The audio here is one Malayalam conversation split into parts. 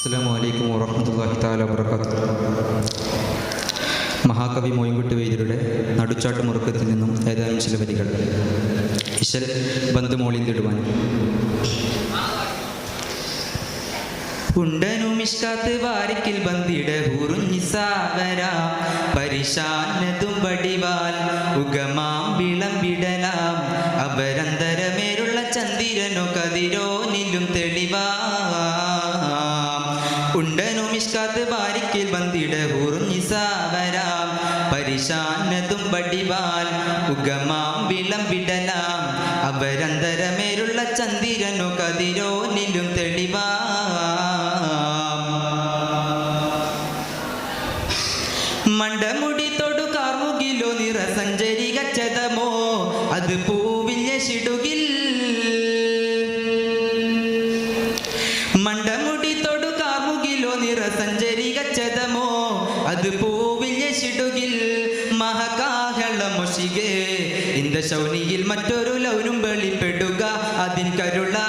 അസ്സലാമു അലൈക്കും വറഹ്മത്തുള്ളാഹി തആല വബറകാതുഹു. മഹാകവി മോയിൻകുട്ടി വൈദ്യരുടെ നടുച്ചാട്ട് മുറുക്കത്തിൽ നിന്നും ഏതാനും ചില വരികൾ. ഇശൽ ബന്ധു മോളിന്തിടുവാൻ. ഉണ്ടനുമിഷ്കാത്ത് വാരിക്കിൽ ബന്ദിട ഹൂറുഞ്ഞിസാവര പരിശാനതും വടിവാൽ ഉഗമാം വിളംബിടലാം അപരന്തരമേരുള്ള ചന്ദ്രനോ കതിരോനിലും തെളിവാം. ഉണ്ടനുമിഷ്കാത്ത് വാരിക്കിൽ ബന്ദിട ഹൂറുഞ്ഞിസാവര പരിശാനതും വടിവാൽ ഉഗമാം വിളംബിടലാം അപരന്തരമേരുള്ള ചന്ദ്രനോ കതിരോനിലും തെളിവാം. മണ്ടമുടി തൊടു കാർമുകിലോ നിറസഞ്ചരി ഗച്ഛതമോ അത് പൂവിൽ യശിടുകിൽ. മണ്ടമുടി തൊടു കാർമുകിലോ നിറസഞ്ചരി ഗച്ഛതമോ അത് പൂവിൽ യശിടുകിൽ. മഹകാഹളമൊഷികെ ഇന്ത ശൗനിയിൽ മറ്റൊരു ലൗനും വെളിപ്പെടുക അതിൻ കരുളാൽ.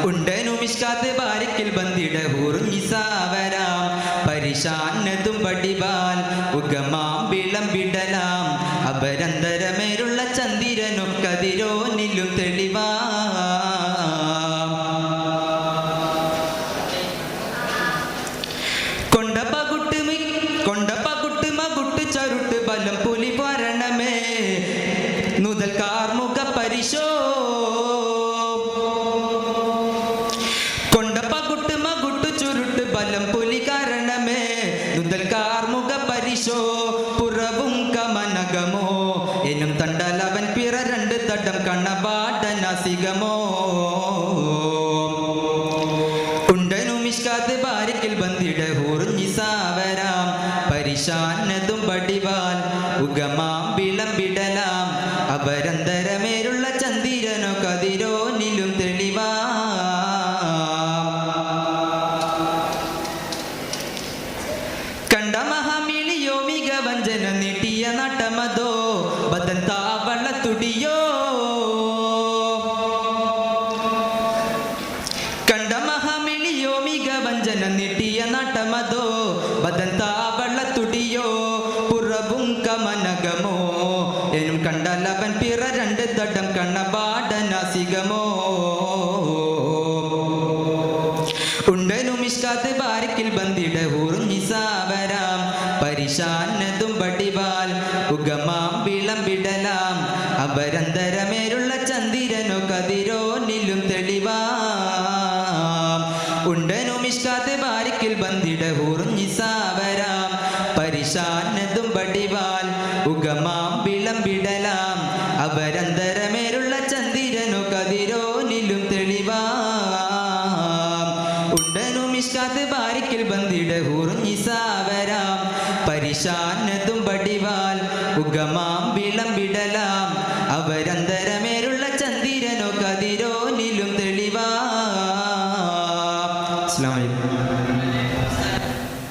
ഉണ്ടനുമിഷ്കാത്ത് ബാരിക്കിൽ ബന്ദിട ഹൂറുഞ്ഞിസാവരാം പരിശാനതും വടിവാൽ ഉഗമാം വിളംബിടലാം അപരന്തരമേരുള്ള ചന്ദ്രനും കതിരോനിലും തെളിവാം. കൊണ്ടപ്പകുട്ട് മകുട്ട് ചരുട്ട് ബലം പുലി വരണമേ നുതൽ കാർമുക പരിശോ. കൊണ്ടപ്പകുട്ട് മകുട്ട് ചുരുട്ട് ബലം പുലി കാരണമേ നുതൽ കാർമുക പരിശോ. പുറവും കമനകമോ എനും തണ്ടലവൻ പിറ രണ്ട് തടം കണ്ണപാടനാസികമോ. ഉണ്ടനുമിഷ്കാത്ത് ബാരിക്കിൽ ബന്ദിട ഹൂറുഞ്ഞിസാവരാം പരിശാനതും വടിവാൽ ഉഗമാം വിളംബിടലാം അപരന്തരമേരുള്ള ചന്ദ്രനോ കതിരോനിലും തെളിവാം. കണ്ട മഹാമിളിയോ മികവഞ്ചന നീട്ടിയ നട്ടമതോ ബദൻ താവള തുടിയോ. കണ്ട മഹാമിളിയോ മികവഞ്ചന നീട്ടിയ നട്ടമതോ ബദൻ താവള തുടിയോ. പുറവും കമനകമോ എനും കണ്ടലവൻ പിറ രണ്ട് തടം കണ്ണപാടനാസികമോ. ഉണ്ടനുമിഷ്കാത്ത് ബാരിക്കിൽ ബന്ദിട ഹൂറുഞ്ഞിസാവരാം പരിശാനതും വടിവാൽ ഉഗമാം വിളംബിടലാം അപരന്തരമേരുള്ള ചന്ദ്രനോ കതിരോനിലും തെളിവാം. ഉണ്ടനുമിഷ്കാത്ത് ബാരിക്കിൽ ബന്ദിട ഹൂറുഞ്ഞിസാവരാം പരിശാനതും വടിവാൽ ഉഗമാം വിളംബിടലാം അപരന്തരമേരുള്ള ചന്ദ്രനോ കതിരോനിലും തെളിവാം. ഉണ്ടനുമിഷ്കാത്ത് ബാരിക്കിൽ ബന്ദിട ഹൂറുഞ്ഞിസാവരാം പരിശാനതും വടിവാൽ ഉഗമാം വിളംബിടലാം അപരന്ത